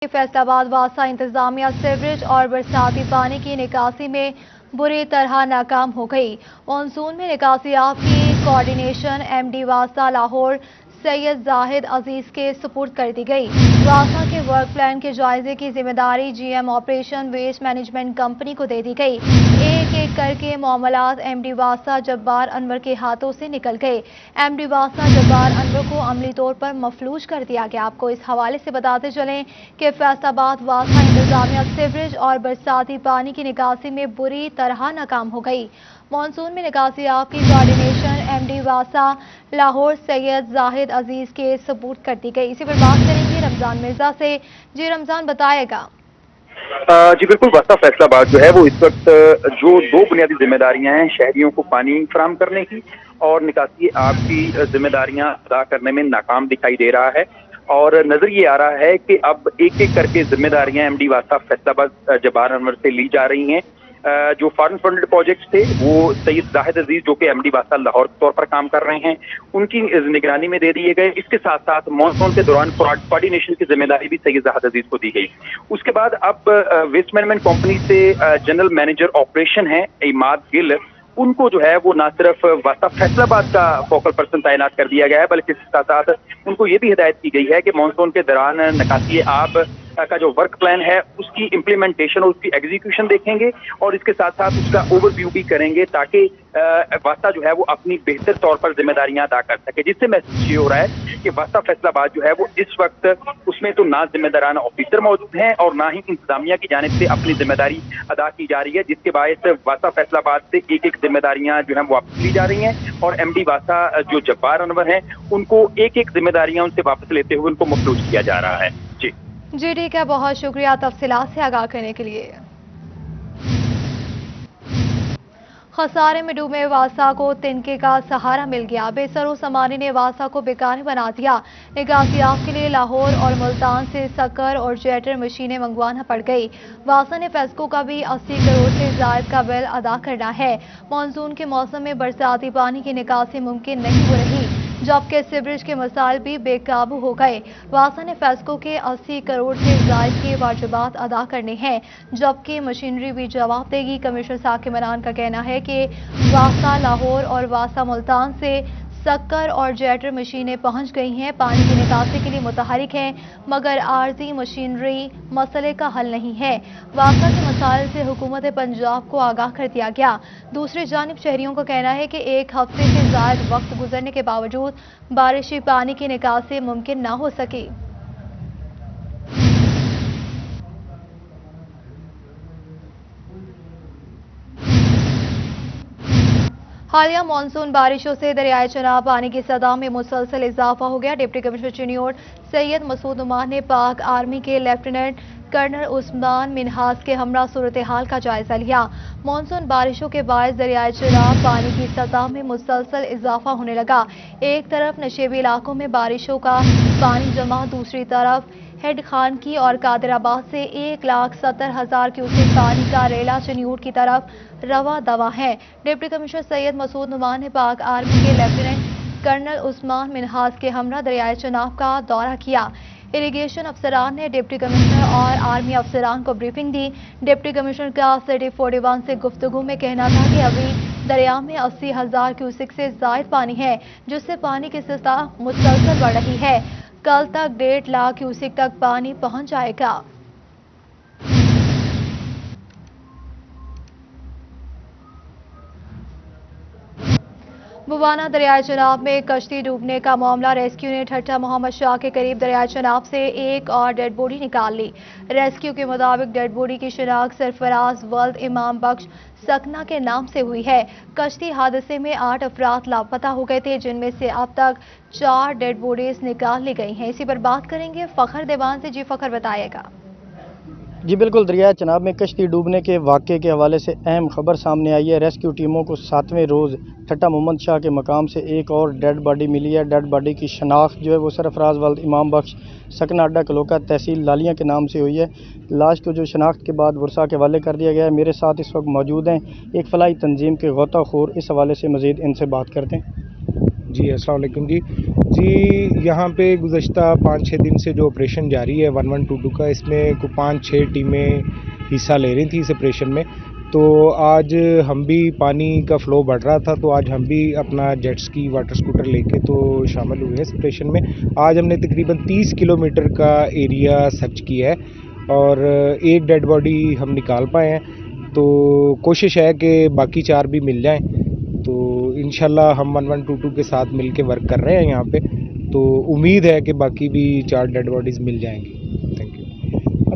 फैसलाबाद वासा इंतजामिया सीवरेज और बरसाती पानी की निकासी में बुरी तरह नाकाम हो गई। मानसून में निकासियात की कोऑर्डिनेशन एमडी वासा लाहौर सैयद जाहिद अजीज के सुपुर्द कर दी गई। वासा के वर्क प्लान के जायजे की जिम्मेदारी GM operation waste management company को दे दी गई। एक एक करके मामलात एमडी वासा जब्बार अनवर के हाथों से निकल गए। एमडी वासा जब्बार अनवर को अमली तौर पर मफलूज कर दिया गया। आपको इस हवाले से बताते चलें कि फैसलाबाद वासा इंतजामिया सीवरेज और बरसाती पानी की निकासी में बुरी तरह नाकाम हो गई। मानसून में निकासियात की कोऑर्डिनेशन एमडी वासा लाहौर सैयद जाहिद अजीज के सबूत कर दी गई। इसी पर बात करेंगे रमजान मिर्जा से। जी रमजान, बताएगा। जी बिल्कुल, वासा फैसलाबाद जो है वो इस वक्त जो दो बुनियादी जिम्मेदारियां हैं, शहरियों को पानी फराहम करने की और निकासी आब की जिम्मेदारियां अदा करने में नाकाम दिखाई दे रहा है। और नजर ये आ रहा है कि अब एक एक करके जिम्मेदारियां एमडी वासा फैसलाबाद जब्बार अनवर से ली जा रही हैं। जो फॉरेन फंडेड प्रोजेक्ट्स थे वो सैयद जाहिद अजीज जो कि एमडी वासा लाहौर के तौर पर काम कर रहे हैं, उनकी निगरानी में दे दिए गए। इसके साथ साथ मानसून के दौरान कोऑर्डिनेशन की जिम्मेदारी भी सैयद जाहिद अजीज को दी गई। उसके बाद अब वेस्ट मैनेजमेंट कंपनी से जनरल मैनेजर ऑपरेशन है इमाद गिल, उनको जो है वो न सिर्फ वासा फैसलाबाद का फोकल पर्सन तैनात कर दिया गया है, बल्कि इसके साथ साथ उनको ये भी हिदायत की गई है कि मानसून के दौरान निकासी आब का जो वर्क प्लान है उसकी इम्प्लीमेंटेशन और उसकी एग्जीक्यूशन देखेंगे और इसके साथ साथ उसका ओवरव्यू भी करेंगे, ताकि वासा जो है वो अपनी बेहतर तौर पर जिम्मेदारियां अदा कर सके। जिससे महसूस ये हो रहा है कि वासा फैसलाबाद जो है वो इस वक्त उसमें तो ना जिम्मेदाराना ऑफिसर मौजूद हैं और ना ही इंतजामिया की जानिब से अपनी जिम्मेदारी अदा की जा रही है, जिसके बायस वासा फैसलाबाद से एक एक जिम्मेदारियां जो है वो वापस ली जा रही हैं और एमडी वासा जो जब्बार अनवर हैं उनको एक एक जिम्मेदारियां उनसे वापस लेते हुए उनको मफलूज किया जा रहा है। जी ठीक है, बहुत शुक्रिया तफसीलात से आगाह करने के लिए। खसारे में डूबे वासा को तिनके का सहारा मिल गया। बेसरो समानी ने वासा को बेकार बना दिया। निकासियात के लिए लाहौर और मुल्तान से शक्कर और जेटर मशीनें मंगवाना पड़ गई। वासा ने फेस्को का भी 80 करोड़ से ज्यादा का बिल अदा करना है। मानसून के मौसम में बरसाती पानी की निकासी मुमकिन नहीं हो रही, जबकि सीवरेज के मसाइल भी बेकाबू हो गए। वासा ने फेस्को के 80 करोड़ से ज्यादा के वाजिबात अदा करने हैं, जबकि मशीनरी भी जवाब देगी। कमिश्नर साकिब मनान का कहना है कि वासा लाहौर और वासा मुल्तान से शक्कर और जेटर मशीनें पहुंच गई हैं, पानी की निकासी के लिए मुतहरिक हैं, मगर आर्जी मशीनरी मसले का हल नहीं है। वासा के मसाइल से हुकूमत पंजाब को आगाह कर दिया गया। दूसरी जानिब शहरियों का कहना है कि एक हफ्ते से ज्यादा वक्त गुजरने के बावजूद बारिशी पानी की निकासी मुमकिन न हो सकी। हालिया मानसून बारिशों से दरियाए चनाब पानी की सतह में मुसलसल इजाफा हो गया। डिप्टी कमिश्नर चिन्योट सैयद मसूद उमर ने पाक आर्मी के लेफ्टिनेंट कर्नल उस्मान मिनहास के हमरा सूरत हाल का जायजा लिया। मानसून बारिशों के बाद दरियाए चनाब पानी की सतह में मुसलसल इजाफा होने लगा। एक तरफ नशेबी इलाकों में बारिशों का पानी जमा, दूसरी तरफ हेड खान की और कादिराबाद से 1,70,000 क्यूसेक पानी का रेला चिन्यूट की तरफ रवा दवा है। डिप्टी कमिश्नर सैयद मसूद उमर ने पाक आर्मी के लेफ्टिनेंट कर्नल उस्मान मिनहास के हमरा दरियाए चनाब का दौरा किया। इरिगेशन अफसरान ने डिप्टी कमिश्नर और आर्मी अफसरान को ब्रीफिंग दी। डिप्टी कमिश्नर का सिटी 41 से गुफ्तगू में कहना था कि अभी दरिया में 80,000 क्यूसेक से ज्यादा पानी है, जिससे पानी की सतह मुसलसल बढ़ रही है। कल तक 1.5 लाख क्यूसेक तक पानी पहुंच जाएगा। बुवाना दरियाए चनाब में कश्ती डूबने का मामला, रेस्क्यू ने ठट्टा मोहम्मद शाह के करीब दरियाए चनाब से एक और डेड बॉडी निकाल ली। रेस्क्यू के मुताबिक डेड बॉडी की शिनाख्त सरफराज वल्द इमाम बख्श सकना के नाम से हुई है। कश्ती हादसे में 8 अफराद लापता हो गए थे, जिनमें से अब तक 4 डेड बॉडीज निकाल ली गई हैं। इसी पर बात करेंगे फखर देवान से। जी फखर, बताइएगा। जी बिल्कुल, दरिया चनाब में कश्ती डूबने के वाक़े के हवाले से अहम खबर सामने आई है। रेस्क्यू टीमों को 7वें रोज़ ठट्टा मोहम्मद शाह के मकाम से एक और डेड बॉडी मिली है। डेड बॉडी की शनाख्त जो है वो सरफराज वल्द इमाम बख्श सकना अड्डा कलोका तहसील लालिया के नाम से हुई है। लाश को जो शनाख्त के बाद वर्षा के हवाले कर दिया गया है। मेरे साथ इस वक्त मौजूद हैं एक फलाही तंजीम के गोताखोर, इस हवाले से मज़ीद इनसे बात करते हैं। जी अस्सलाम वालेकुम जी यहाँ पे गुज़श्ता 5-6 दिन से जो ऑपरेशन जारी है 1122 का, इसमें को 5-6 टीमें हिस्सा ले रही थी इस ऑपरेशन में। तो आज हम भी, पानी का फ़्लो बढ़ रहा था तो आज हम भी अपना जेट स्की वाटर स्कूटर लेके तो शामिल हुए इस ऑपरेशन में। आज हमने तकरीबन 30 किलोमीटर का एरिया सर्च किया है और एक डेड बॉडी हम निकाल पाए हैं। तो कोशिश है कि बाकी 4 भी मिल जाएं। तो इंशाल्लाह हम 1122 के साथ मिलके वर्क कर रहे हैं यहाँ पे, तो उम्मीद है कि बाकी भी 4 डेड बॉडीज़ मिल जाएंगी। Thank you.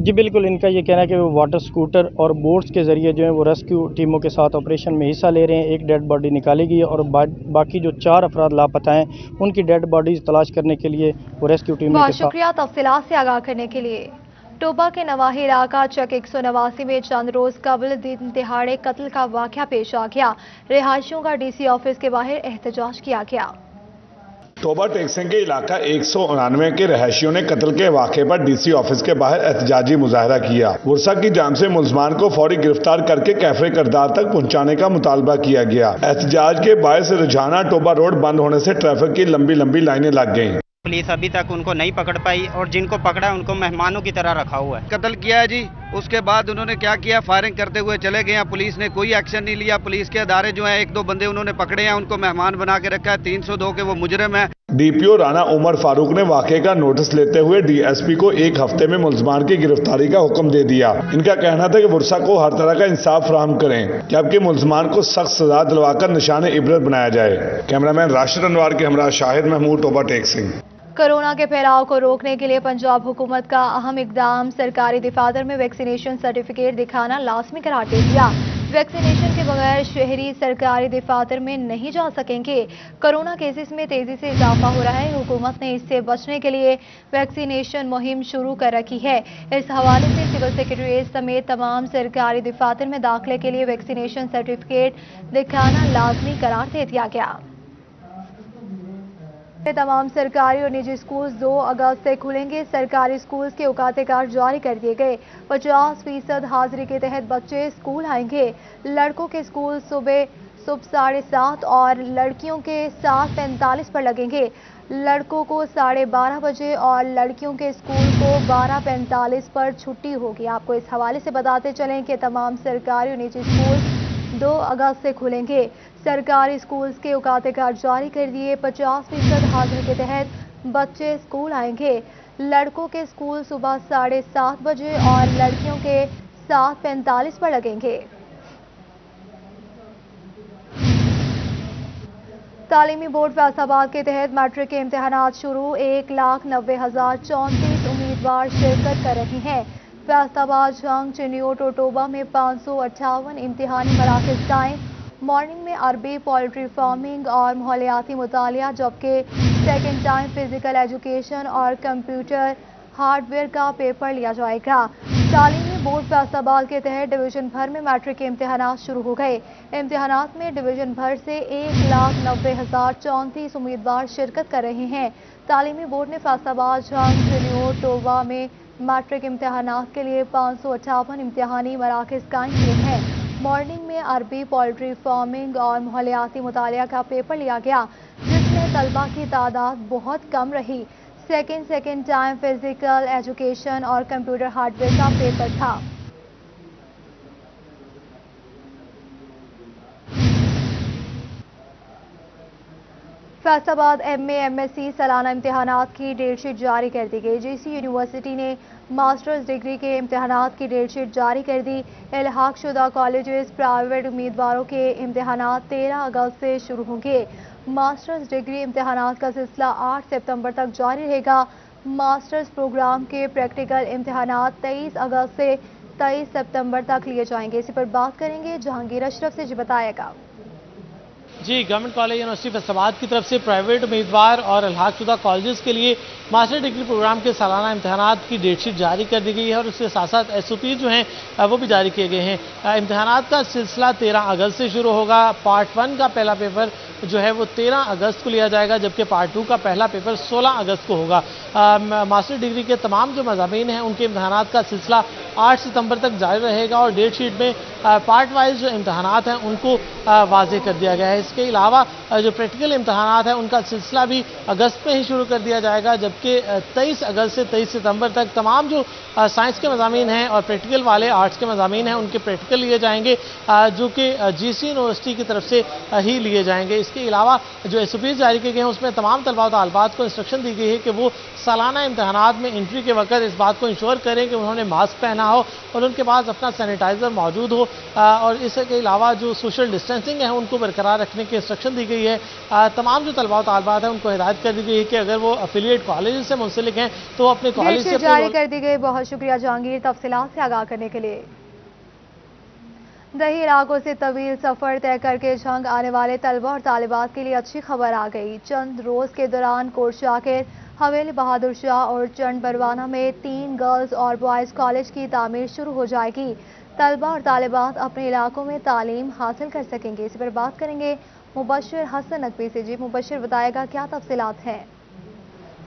जी बिल्कुल, इनका ये कहना है कि वो वाटर स्कूटर और बोट्स के ज़रिए जो है वो रेस्क्यू टीमों के साथ ऑपरेशन में हिस्सा ले रहे हैं। एक डेड बॉडी निकाली गई है और बाकी जो 4 अफराद लापता हैं उनकी डेड बॉडीज़ तलाश करने के लिए वो रेस्क्यू टीम बहुत के साथ। शुक्रिया तफसीलात से आगाह करने के लिए। टोबा के नवाही इलाका चक 189 में चंद रोज कबल दिन दिहाड़े कत्ल का वाकया पेश आ गया। रिहायशियों का डीसी ऑफिस के बाहर एहतजाज किया गया। टोबा टेक्सिंग के इलाका 199 के रहायशियों ने कत्ल के वाक़े पर डीसी ऑफिस के बाहर एहतजाजी मुजाहरा किया। वर्षा की जान से मुलजमान को फौरी गिरफ्तार करके कैफे करदार तक पहुंचाने का मुतालबा किया गया। एहतजाज के बायस रुझाना टोबा रोड बंद होने से ट्रैफिक की लंबी लंबी लाइनें लग गईं। पुलिस अभी तक उनको नहीं पकड़ पाई और जिनको पकड़ा है उनको मेहमानों की तरह रखा हुआ है। कत्ल किया है जी, उसके बाद उन्होंने क्या किया, फायरिंग करते हुए चले गए हैं। पुलिस ने कोई एक्शन नहीं लिया। पुलिस के अदारे जो हैं 1-2 बंदे उन्होंने पकड़े हैं, उनको मेहमान बना के रखा है। 302 के वो मुजरिम है। डीपीओ राना उमर फारूक ने वाक़े का नोटिस लेते हुए डीएसपी को 1 हफ्ते में मुलजमान की गिरफ्तारी का हुक्म दे दिया। इनका कहना था कि वर्षा को हर तरह का इंसाफ फराहम करें जबकि मुलजमान को सख्त सजा दिलवाकर निशान इबरत बनाया जाए। कैमरामैन राशिद अनवार के हमरा शाहिद महमूद, टोबा टेक सिंह। कोरोना के फैलाव को रोकने के लिए पंजाब हुकूमत का अहम इकदाम, सरकारी दफातर में वैक्सीनेशन सर्टिफिकेट दिखाना लाजमी करार दे दिया। वैक्सीनेशन के बगैर शहरी सरकारी दफातर में नहीं जा सकेंगे। कोरोना केसेस में तेजी से इजाफा हो रहा है। हुकूमत ने इससे बचने के लिए वैक्सीनेशन मुहिम शुरू कर रखी है। इस हवाले से सिविल सेक्रेटरीट समेत तमाम सरकारी दफातर में दाखिले के लिए वैक्सीनेशन सर्टिफिकेट दिखाना लाजमी करार दे दिया गया। तमाम सरकारी और निजी स्कूल 2 अगस्त से खुलेंगे। सरकारी स्कूल के औकात-ए-कार जारी कर दिए गए। 50% हाजिरी के तहत बच्चे स्कूल आएंगे। लड़कों के स्कूल सुबह 7:30 और लड़कियों के 7:45 पर लगेंगे। लड़कों को 12:30 बजे और लड़कियों के स्कूल को 12:45 पर छुट्टी होगी। आपको इस हवाले से बताते चलें कि तमाम सरकारी और निजी स्कूल 2 अगस्त से खुलेंगे। सरकारी स्कूल्स के औकात-ए-कार जारी कर दिए। 50% हाजिरी के तहत बच्चे स्कूल आएंगे। लड़कों के स्कूल सुबह 7:30 बजे और लड़कियों के 7:45 पर लगेंगे। तालीमी बोर्ड फैसलाबाद के तहत मैट्रिक के इम्तिहानात शुरू। 1,90,034 उम्मीदवार शिरकत कर रहे हैं। फैसलाबाद, झंग, चिन्योट और टोबा में 558 इम्तिहानी मराकज़ कायम। मॉर्निंग में अरबी, पोल्ट्री फार्मिंग और माहौलियाती मुतालिया, जबकि सेकेंड टाइम फिजिकल एजुकेशन और कंप्यूटर हार्डवेयर का पेपर लिया जाएगा। तालीमी बोर्ड फैसलाबाद के तहत डिवीजन भर में मैट्रिक के इम्तिहानात शुरू हो गए। इम्तिहानात में डिवीजन भर से 1,90,034 उम्मीदवार शिरकत कर रहे हैं। तालीमी बोर्ड ने फैसलाबाद, झंग, चिन्योट, टोबा में मैट्रिक इम्तिहानात के लिए 558 इम्तिहानी मराकज़ कायम किए हैं। मॉर्निंग में अरबी, पोल्ट्री फार्मिंग और माहौलियाती मुतालिया का पेपर लिया गया, जिसमें तलबा की तादाद बहुत कम रही। सेकेंड टाइम फिजिकल एजुकेशन और कंप्यूटर हार्डवेयर का पेपर था। फैसलाबाद MA MSc सालाना इम्तिहानात की डेटशीट जारी कर दी गई। GC यूनिवर्सिटी ने मास्टर्स डिग्री के इम्तिहानात की डेटशीट जारी कर दी। इल्हाक शुदा कॉलेजेस प्राइवेट उम्मीदवारों के इम्तिहानात 13 अगस्त से शुरू होंगे। मास्टर्स डिग्री इम्तिहानात का सिलसिला 8 सितंबर तक जारी रहेगा। मास्टर्स प्रोग्राम के प्रैक्टिकल इम्तिहानात 23 अगस्त से 23 सितंबर तक लिए जाएंगे। इसी पर बात करेंगे जहांगीर अशरफ से। जी बताएगा। जी, गवर्नमेंट कॉलेज यूनिवर्सिटी फैसलाबाद की तरफ से प्राइवेट उम्मीदवार और इल्हाक शुदा कॉलेजेस के लिए मास्टर डिग्री प्रोग्राम के सालाना इम्तिहानात की डेटशीट जारी कर दी गई है और उसके साथ साथ SOP जो हैं वो भी जारी किए गए हैं। इम्तिहानात का सिलसिला 13 अगस्त से शुरू होगा। पार्ट 1 का पहला पेपर जो है वो 13 अगस्त को लिया जाएगा, जबकि पार्ट 2 का पहला पेपर 16 अगस्त को होगा। मास्टर डिग्री के तमाम जो मज़ामीन हैं उनके इम्तिहानात का सिलसिला 8 सितंबर तक जारी रहेगा और डेट शीट में पार्ट वाइज जो इम्तहानात हैं उनको वाजे कर दिया गया है। इसके अलावा जो प्रैक्टिकल इम्तहानात हैं उनका सिलसिला भी अगस्त में ही शुरू कर दिया जाएगा, जबकि 23 अगस्त से 23 सितंबर तक तमाम जो साइंस के मज़ामीन हैं और प्रैक्टिकल वाले आर्ट्स के मज़ामीन हैं उनके प्रैक्टिकल लिए जाएंगे, जो कि GC यूनिवर्सिटी की तरफ से ही लिए जाएंगे। इसके अलावा जो SOPs जारी किए गए हैं उसमें तमाम तलबा व तालिबात को इंस्ट्रक्शन दी गई है कि वो सालाना इम्तहानात में एंट्री के वक्त इस बात को इंश्योर करें कि उन्होंने मास्क पहना हो और उनके पास अपना सैनिटाइज़र मौजूद हो, और इसके अलावा जो सोशल डिस्टेंसिंग है उनको बरकरार रखने की इंस्ट्रक्शन दी गई है। तमाम जो तलबा व तालिबात हैं उनको हिदायत कर दी गई है कि अगर वो एफिलिएट कॉलेज से मुंसलिक हैं तो अपने कॉलेज से जारी कर दी गई। बहुत शुक्रिया जहांगीर तफसीलात से आगाह करने के लिए। दही इलाकों से तवील सफर तय करके झंग आने वाले तलबा और तालिबात के लिए अच्छी खबर आ गई। चंद रोज के दौरान कोट शाकिर, हवेली बहादुर शाह और चंद बरवाना में 3 गर्ल्स और बॉयज कॉलेज की तामीर शुरू हो जाएगी। तलबा और तालिबात अपने इलाकों में तालीम हासिल कर सकेंगे। इस पर बात करेंगे मुबशिर हसन नकवी से। जी मुबशिर, बताएगा क्या तफसीलात हैं?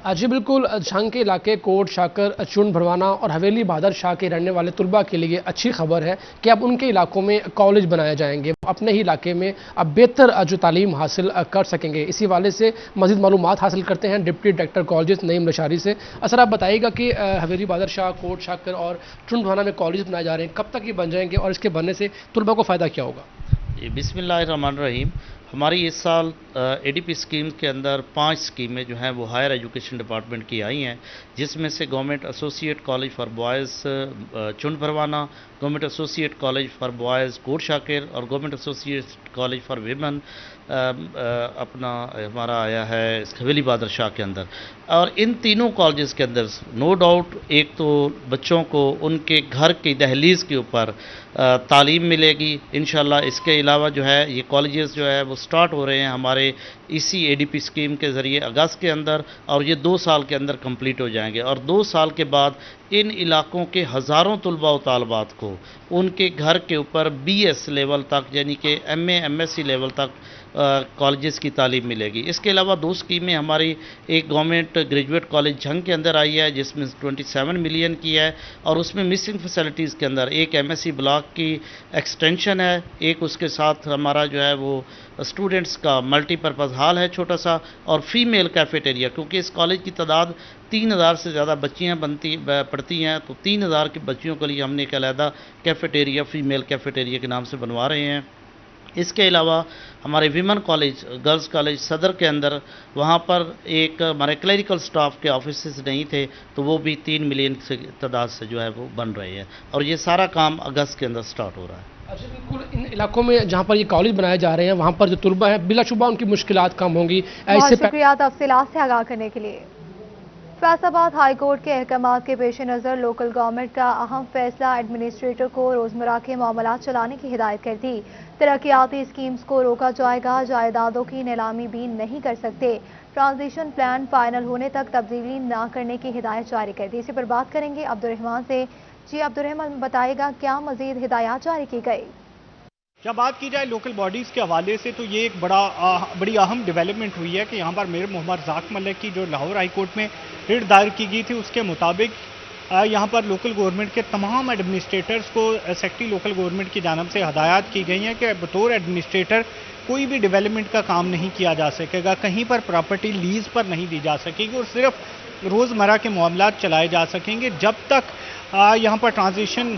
जी बिल्कुल, झंग के इलाके कोट शाकर, चुन भरवाना और हवेली बहादुर शाह के रहने वाले तुलबा के लिए अच्छी खबर है कि अब उनके इलाकों में कॉलेज बनाए जाएंगे, अपने ही इलाके में अब बेहतर जो तालीम हासिल कर सकेंगे। इसी वाले से मज़ीद मालूमात हासिल करते हैं deputy director college Naeem Lashari से। सर आप बताइएगा कि हवेली बहादुर शाह, कोट शाकर और चुन भरवाना में कॉलेज बनाए जा रहे हैं, कब तक ये बन जाएंगे और इसके बनने से तुलबा को फ़ायदा क्या होगा? बिस्मिल्लाहिर्रहमानिर्रहीम। हमारी इस साल ADP स्कीम के अंदर 5 स्कीमें जो हैं वो हायर एजुकेशन डिपार्टमेंट की आई हैं, जिसमें से government associate college for boys चुन भरवाना, government associate college for boys Kot Shakir और government associate college for women अपना हमारा आया है हवेली बहादुर शाह के अंदर। और इन तीनों कॉलेजेस के अंदर नो डाउट एक तो बच्चों को उनके घर की दहलीज़ के ऊपर तालीम मिलेगी इंशाल्लाह। इसके अलावा जो है ये कॉलेजेस जो है वो स्टार्ट हो रहे हैं हमारे इसी ADP स्कीम के ज़रिए अगस्त के अंदर, और ये 2 साल के अंदर कंप्लीट हो जाएंगे। और 2 साल के बाद इन इलाकों के हज़ारों तुलबा व तालबात को उनके घर के ऊपर BS लेवल तक यानी कि MA MSc लेवल तक कॉलेजेस की तालीम मिलेगी। इसके अलावा 2 स्कीमें हमारी, एक गवर्नमेंट ग्रेजुएट कॉलेज झंग के अंदर आई है जिसमें 27 मिलियन की है, और उसमें मिसिंग फैसिलिटीज़ के अंदर एक MSc ब्लॉक की एक्सटेंशन है, एक उसके साथ हमारा जो है वो स्टूडेंट्स का मल्टीपर्पज़ हॉल है छोटा सा, और फीमेल कैफेटेरिया, क्योंकि इस कॉलेज की तादाद 3000 से ज़्यादा बच्चियाँ पढ़ती हैं, तो 3000 की बच्चियों के लिए हमने एक अलहदा कैफेटेरिया फीमेल कैफेटेरिया के नाम से बनवा रहे हैं। इसके अलावा हमारे विमेन कॉलेज, गर्ल्स कॉलेज सदर के अंदर, वहाँ पर एक हमारे क्लरिकल स्टाफ के ऑफिस नहीं थे, तो वो भी 3 मिलियन से तादाद से जो है वो बन रहे हैं, और ये सारा काम अगस्त के अंदर स्टार्ट हो रहा है। अच्छा, बिल्कुल इन इलाकों में जहाँ पर ये कॉलेज बनाए जा रहे हैं वहाँ पर जो तुलबा है बिलाशुबा उनकी मुश्किलात कम होंगी। बहुत शुक्रिया तफसीलात से आगाह करने के लिए। फैसलाबाद हाई कोर्ट के अहकामात के पेश नज़र लोकल गवर्नमेंट का अहम फैसला एडमिनिस्ट्रेटर को रोजमर्रा के मामलात चलाने की हिदायत कर दी। तरक्याती स्कीम्स को रोका जाएगा, जायदादों की नीलामी भी नहीं कर सकते, ट्रांजिशन प्लान फाइनल होने तक तब्दीली न करने की हिदायत जारी कर दी। इसी पर बात करेंगे अब्दुर्रहमान से। जी अब्दुर्रहमान, बताएगा क्या मजीद हिदायत जारी की गई? क्या बात की जाए लोकल बॉडीज़ के हवाले से तो ये एक बड़ी अहम डेवलपमेंट हुई है कि यहाँ पर मेयर मोहम्मद ज़ाक मलिक की जो लाहौर हाई कोर्ट में रिट दायर की गई थी उसके मुताबिक यहाँ पर लोकल गवर्नमेंट के तमाम एडमिनिस्ट्रेटर्स को सेक्रेटरी लोकल गवर्नमेंट की जानब से हदायत की गई हैं कि बतौर एडमिनिस्ट्रेटर कोई भी डेवलपमेंट का काम नहीं किया जा सकेगा, कहीं पर प्रॉपर्टी लीज पर नहीं दी जा सकेगी और सिर्फ रोज़मर्रा के मामलात चलाए जा सकेंगे जब तक यहाँ पर ट्रांजिशन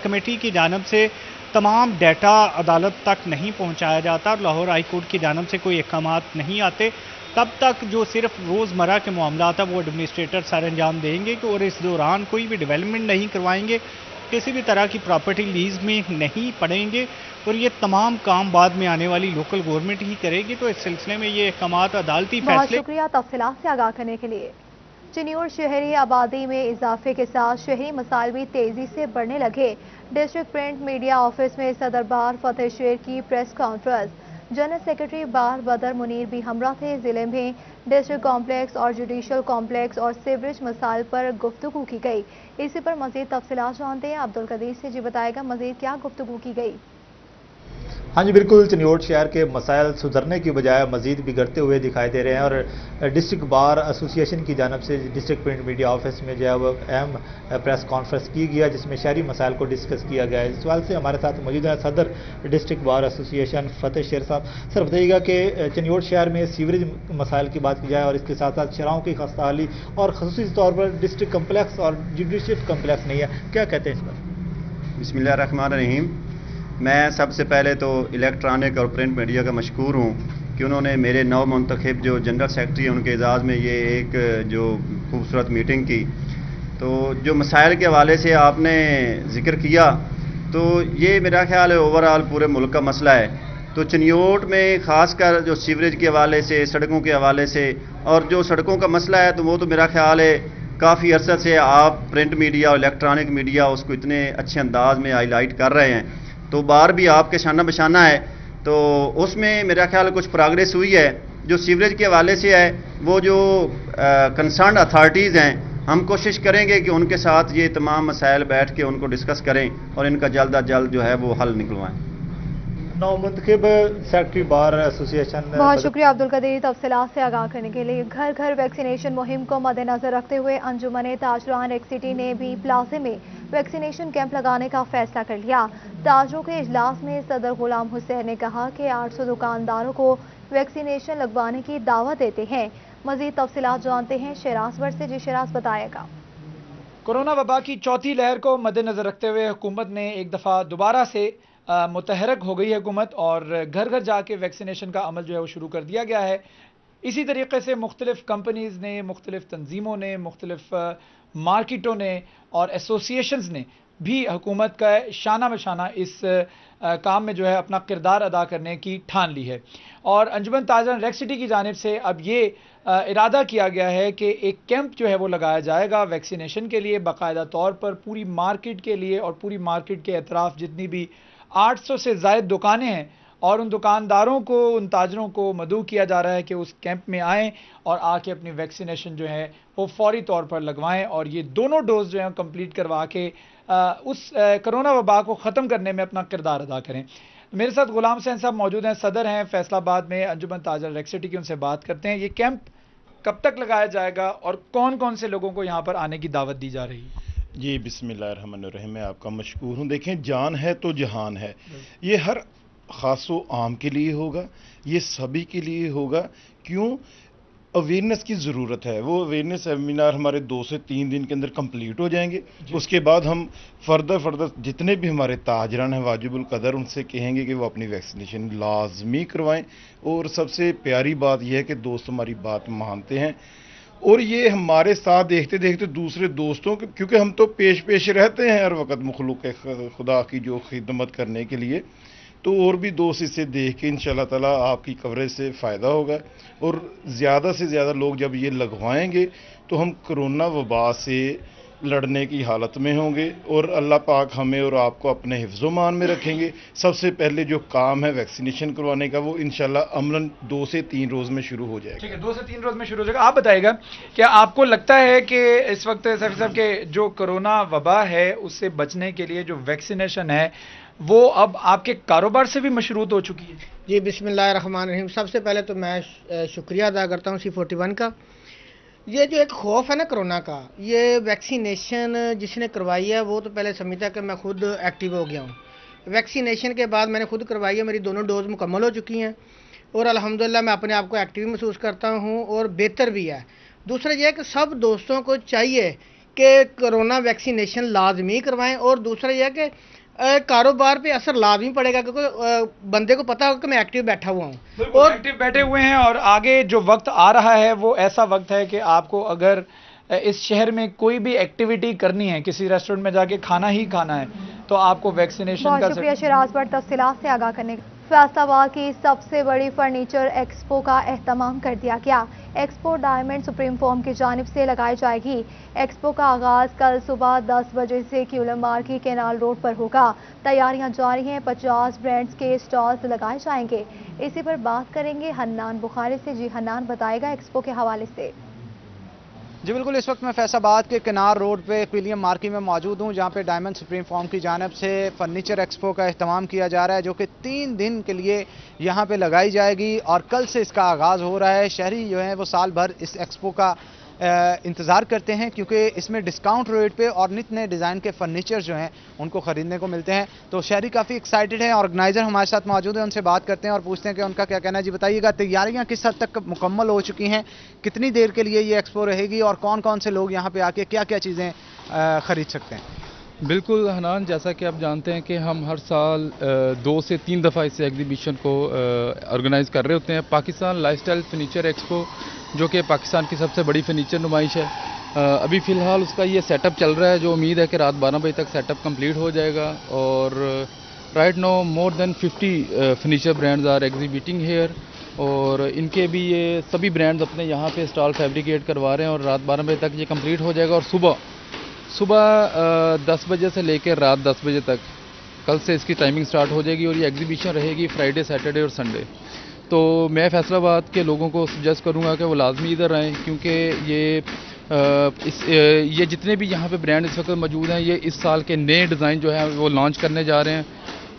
कमेटी की जानब से तमाम डाटा अदालत तक नहीं पहुँचाया जाता और लाहौर हाई कोर्ट की जानब से कोई अहकामात नहीं आते, तब तक जो सिर्फ रोज़मर्रा के मामलात है वो एडमिनिस्ट्रेटर सर अंजाम देंगे कि और इस दौरान कोई भी डेवलपमेंट नहीं करवाएंगे, किसी भी तरह की प्रॉपर्टी लीज में नहीं पड़ेंगे और ये तमाम काम बाद में आने वाली लोकल गवर्नमेंट ही करेगी। तो इस सिलसिले में ये अहकामात अदालती फैसले। बहुत शुक्रिया तफसीलात से आगाह करने के लिए। चिन्योर शहरी आबादी में इजाफे के साथ शहरी मसाइल भी तेजी से बढ़ने लगे। डिस्ट्रिक्ट प्रिंट मीडिया ऑफिस में सदर बार फतेह शेर की प्रेस कॉन्फ्रेंस, जनरल सेक्रेटरी बार बदर मुनीर भी हमरा थे। जिले में डिस्ट्रिक्ट कॉम्प्लेक्स और जुडिशल कॉम्प्लेक्स और सीवरेज मसाइल पर गुफ्तगू की गई। इसी पर मजीद तफसीलात जानते हैं अब्दुल कदीर से। जी बताएगा मजीद क्या गुफ्तगू की गई? हाँ जी बिल्कुल, चनियोट शहर के मसाइल सुधरने की बजाय मजीद बिगड़ते हुए दिखाई दे रहे हैं और डिस्ट्रिक्ट बार एसोसिएशन की जानब से डिस्ट्रिक्ट प्रिंट मीडिया ऑफिस में जो है वो अहम प्रेस कॉन्फ्रेंस की गया जिसमें शहरी मसाइल को डिस्कस किया गया है। इस सवाल से हमारे साथ मौजूद है सदर डिस्ट्रिक्ट बार एसोसिएशन फतेह शेर साहब। सर बताइएगा कि चनियोट शहर में सीवरेज मसाइल की बात की जाए और इसके साथ साथ शराहों की खस्ताहाली और खसूसी तौर पर डिस्ट्रिक्ट कम्प्लेक्स और जुडिशल कम्प्लेक्स नहीं है, क्या कहते हैं इस पर? बिस्मिल्लाहिर्रहमानिर्रहीम। मैं सबसे पहले तो इलेक्ट्रॉनिक और प्रिंट मीडिया का मशकूर हूँ कि उन्होंने मेरे नव मुंतखब जो जनरल सेक्रेटरी हैं उनके एजाज़ में ये एक जो खूबसूरत मीटिंग की। तो जो मसाइल के हवाले से आपने ज़िक्र किया तो ये मेरा ख्याल है ओवरऑल पूरे मुल्क का मसला है। तो चनियोट में ख़ासकर जो सीवरेज के हवाले से, सड़कों के हवाले से और जो सड़कों का मसला है तो वो तो मेरा ख्याल है काफ़ी अरसे से आप प्रिंट मीडिया और इलेक्ट्रॉनिक मीडिया उसको इतने अच्छे अंदाज में हाईलाइट कर रहे हैं, तो बार भी आपके शाना बशाना है। तो उसमें मेरा ख्याल कुछ प्रोग्रेस हुई है। जो सीवरेज के हवाले से है वो जो कंसर्न अथॉरिटीज़ हैं, हम कोशिश करेंगे कि उनके साथ ये तमाम मसाइल बैठ के उनको डिस्कस करें और इनका जल्द अज जल्द जो है वो हल निकलवाएँ। नौ मुंतखब सेक्रेटरी बार एसोसिएशन, बहुत शुक्रिया अब्दुल कदीर तफसीलात से आगाह करने के लिए। घर घर वैक्सीनेशन मुहिम को मद्देनजर रखते हुए अंजुमन ताजरान एक्सिटी ने भी प्लाजे में वैक्सीनेशन कैंप लगाने का फैसला कर लिया। ताजरों के इजलास में सदर गुलाम हुसैन ने कहा कि 800 दुकानदारों को वैक्सीनेशन लगवाने की दावत देते हैं। मजीद तफसीलात जानते हैं शराजवर से। जी शराज बताएगा। कोरोना वबा की चौथी लहर को मद्देनजर रखते हुए हुकूमत ने एक दफ़ा दोबारा से मुतहरक हो गई है हुकूमत और घर घर जाके वैक्सीनेशन का अमल जो है वो शुरू कर दिया गया है। इसी तरीके से मुख्तलिफ कंपनीज़ ने, मुख्तलिफ तंजीमों ने, मुख्तलिफ मार्केटों ने और एसोसिएशंस ने भी हुकूमत का शाना बशाना इस काम में जो है अपना किरदार अदा करने की ठान ली है। और अंजुमन ताजरान रेक्सिटी की जानिब से अब ये इरादा किया गया है कि एक कैंप जो है वो लगाया जाएगा वैक्सीनेशन के लिए बाकायदा तौर पर पूरी मार्केट के लिए, और पूरी मार्केट के अतराफ जितनी भी 800 से ज़ायद दुकानें हैं और उन दुकानदारों को, उन ताजरों को मदऊ किया जा रहा है कि उस कैंप में आएँ और आके अपनी वैक्सीनेशन जो है वो फौरी तौर पर लगवाएं और ये दोनों डोज जो है कंप्लीट करवा के उस कोरोना वबा को ख़त्म करने में अपना किरदार अदा करें। मेरे साथ गुलाम हुसैन साहब मौजूद हैं, सदर हैं फैसलाबाद में अंजुमन ताजरान रेक्सिटी की, उनसे बात करते हैं। ये कैंप कब तक लगाया जाएगा और कौन कौन से लोगों को यहाँ पर आने की दावत दी जा रही है? जी बिस्मिल्लाहिर्रहमानिर्रहीम, मैं आपका मशकूर हूँ। देखें, जान है तो जहान है। ये हर खासो आम के लिए होगा, ये सभी के लिए होगा। क्यों? अवेयरनेस की ज़रूरत है। वो अवेयरनेस सेमिनार हमारे 2 से 3 दिन के अंदर कंप्लीट हो जाएंगे। उसके बाद हम फर्दर जितने भी हमारे ताजरान हैं वाजिबुल कदर, उनसे कहेंगे कि वो अपनी वैक्सीनेशन लाजमी करवाएं। और सबसे प्यारी बात यह है कि दोस्त हमारी बात मानते हैं और ये हमारे साथ देखते देखते दूसरे दोस्तों के, क्योंकि हम तो पेश रहते हैं हर वक्त मखलूक खुदा की जो खिदमत करने के लिए, तो और भी दोस्त इसे देख के इंशाल्लाह ताला आपकी कवरेज से फ़ायदा होगा। और ज़्यादा से ज़्यादा लोग जब ये लगवाएंगे तो हम कोरोना वबा से लड़ने की हालत में होंगे और अल्लाह पाक हमें और आपको अपने हिफ्ज़-ओ-मान में रखेंगे। सबसे पहले जो काम है वैक्सीनेशन करवाने का, वो इंशाल्लाह अमलन 2 से 3 रोज़ में शुरू हो जाएगा। ठीक है, 2 से 3 रोज़ में शुरू हो जाएगा। आप बताइएगा, क्या आपको लगता है कि इस वक्त सर साहब के जो कोरोना वबा है उससे बचने के लिए जो वैक्सीनेशन है वो अब आपके कारोबार से भी मशरूत हो चुकी है? जी बिस्मिल्लाहिर्रहमानिर्रहीम। सबसे पहले तो मैं शुक्रिया अदा करता हूँ C41 का। ये जो एक खौफ है ना कोरोना का, ये वैक्सीनेशन जिसने करवाई है वो तो पहले समझता कि मैं खुद एक्टिव हो गया हूँ। वैक्सीनेशन के बाद मैंने खुद करवाई है, मेरी दोनों डोज मुकम्मल हो चुकी हैं और अल्हम्दुलिल्लाह मैं अपने आप को एक्टिव महसूस करता हूँ और बेहतर भी है। दूसरा यह है कि सब दोस्तों को चाहिए कि कोरोना वैक्सीनेशन लाजमी करवाएं और दूसरा यह है कि कारोबार पे असर लाजमी पड़ेगा क्योंकि बंदे को पता होगा कि मैं एक्टिव बैठा हुआ हूँ और एक्टिव बैठे हुए हैं। और आगे जो वक्त आ रहा है वो ऐसा वक्त है कि आपको अगर इस शहर में कोई भी एक्टिविटी करनी है, किसी रेस्टोरेंट में जाके खाना ही खाना है, तो आपको वैक्सीनेशन का। शुक्रिया शराज पर तफसीलात से आगाह करने। फैसलाबाद की सबसे बड़ी फर्नीचर एक्सपो का एहतमाम कर दिया गया। एक्सपो डायमंड सुप्रीम फॉर्म की जानिब से लगाई जाएगी। एक्सपो का आगाज कल सुबह 10 बजे से क्यूलम मार्केट केनाल रोड पर होगा। तैयारियां जारी हैं, 50 ब्रांड्स के स्टॉल्स लगाए जाएंगे। इसी पर बात करेंगे हन्नान बुखारी से। जी हन्नान, बताएगा एक्सपो के हवाले से। जी बिल्कुल, इस वक्त मैं फैसलाबाद के किनार रोड पे क्विलियम मार्केट में मौजूद हूँ, जहाँ पे डायमंड सुप्रीम फॉर्म की जानिब से फर्नीचर एक्सपो का एहतमाम किया जा रहा है, जो कि 3 दिन के लिए यहाँ पे लगाई जाएगी और कल से इसका आगाज़ हो रहा है। शहरी जो है वो साल भर इस एक्सपो का इंतज़ार करते हैं, क्योंकि इसमें डिस्काउंट रेट पे और नित नए डिज़ाइन के फर्नीचर जो हैं उनको ख़रीदने को मिलते हैं। तो शहरी काफ़ी एक्साइटेड हैं। ऑर्गेनाइज़र हमारे साथ मौजूद हैं, उनसे बात करते हैं और पूछते हैं कि उनका क्या कहना है। जी बताइएगा, तैयारियां किस हद तक मुकम्मल हो चुकी हैं, कितनी देर के लिए ये एक्सपो रहेगी और कौन कौन से लोग यहाँ पे आके क्या क्या चीज़ें ख़रीद सकते हैं? बिल्कुल हनान, जैसा कि आप जानते हैं कि हम हर साल 2 से 3 दफ़ा इस एग्जीबिशन को ऑर्गेनाइज़ कर रहे होते हैं। पाकिस्तान लाइफस्टाइल फर्नीचर एक्सपो, जो कि पाकिस्तान की सबसे बड़ी फर्नीचर नुमाइश है, अभी फ़िलहाल उसका ये सेटअप चल रहा है, जो उम्मीद है कि रात 12 बजे तक सेटअप कंप्लीट हो जाएगा। और right now more than 50 furniture brands are exhibiting here, और इनके भी ये सभी ब्रांड्स अपने यहाँ पे स्टॉल फैब्रिकेट करवा रहे हैं और रात 12 बजे तक ये कंप्लीट हो जाएगा। और सुबह 10 बजे से लेकर रात 10 बजे तक कल से इसकी टाइमिंग स्टार्ट हो जाएगी और ये एग्जीबिशन रहेगी फ्राइडे, सैटरडे और संडे। तो मैं फैसलाबाद के लोगों को सजेस्ट करूंगा कि वो लाजमी इधर आएँ, क्योंकि ये जितने भी यहाँ पे ब्रांड इस वक्त मौजूद हैं, ये इस साल के नए डिज़ाइन जो है वो लॉन्च करने जा रहे हैं।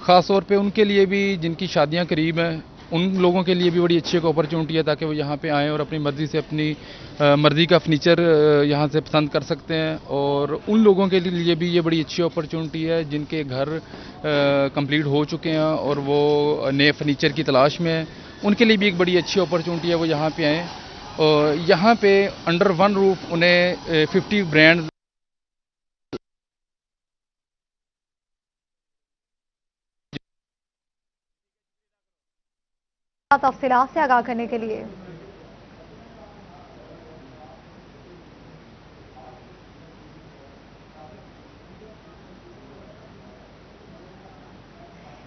ख़ास तौर पे उनके लिए भी जिनकी शादियाँ करीब हैं, उन लोगों के लिए भी बड़ी अच्छी एक अपॉर्चुनिटी है, ताकि वो यहाँ पे आएँ और अपनी मर्ज़ी से अपनी मर्ज़ी का फर्नीचर यहाँ से पसंद कर सकते हैं। और उन लोगों के लिए भी ये बड़ी अच्छी अपॉर्चुनिटी है जिनके घर कंप्लीट हो चुके हैं और वो नए फर्नीचर की तलाश में हैं। उनके लिए भी एक बड़ी अच्छी अपॉर्चुनिटी है, वो यहाँ पे आएँ और यहाँ पे अंडर वन रूफ उन्हें 50 ब्रांड तफसीलात से आगाह करने के लिए।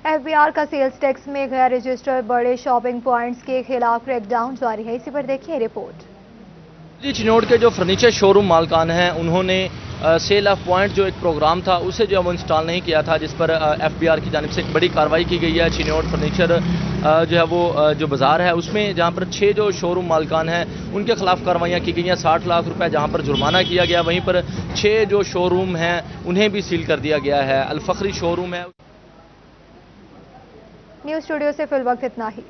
एफबीआर का सेल्स टैक्स में गैर रजिस्टर्ड बड़े शॉपिंग पॉइंट्स के खिलाफ क्रैकडाउन जारी है। इसी पर देखिए रिपोर्ट। चिन्नौड के जो फर्नीचर शोरूम मालकान हैं, उन्होंने सेल ऑफ पॉइंट जो एक प्रोग्राम था उसे जो है वो इंस्टॉल नहीं किया था, जिस पर एफबीआर की जानिब से एक बड़ी कार्रवाई की गई है। चिन्नौड फर्नीचर जो है वो जो बाज़ार है उसमें जहां पर 6 जो शोरूम मालकान हैं उनके खिलाफ कार्रवाइयाँ की गई हैं। 60 लाख रुपए जहां पर जुर्माना किया गया, वहीं पर 6 जो शोरूम हैं उन्हें भी सील कर दिया गया है। अल फखरी शोरूम है। न्यूज़ स्टूडियो से फिल वक्त इतना ही।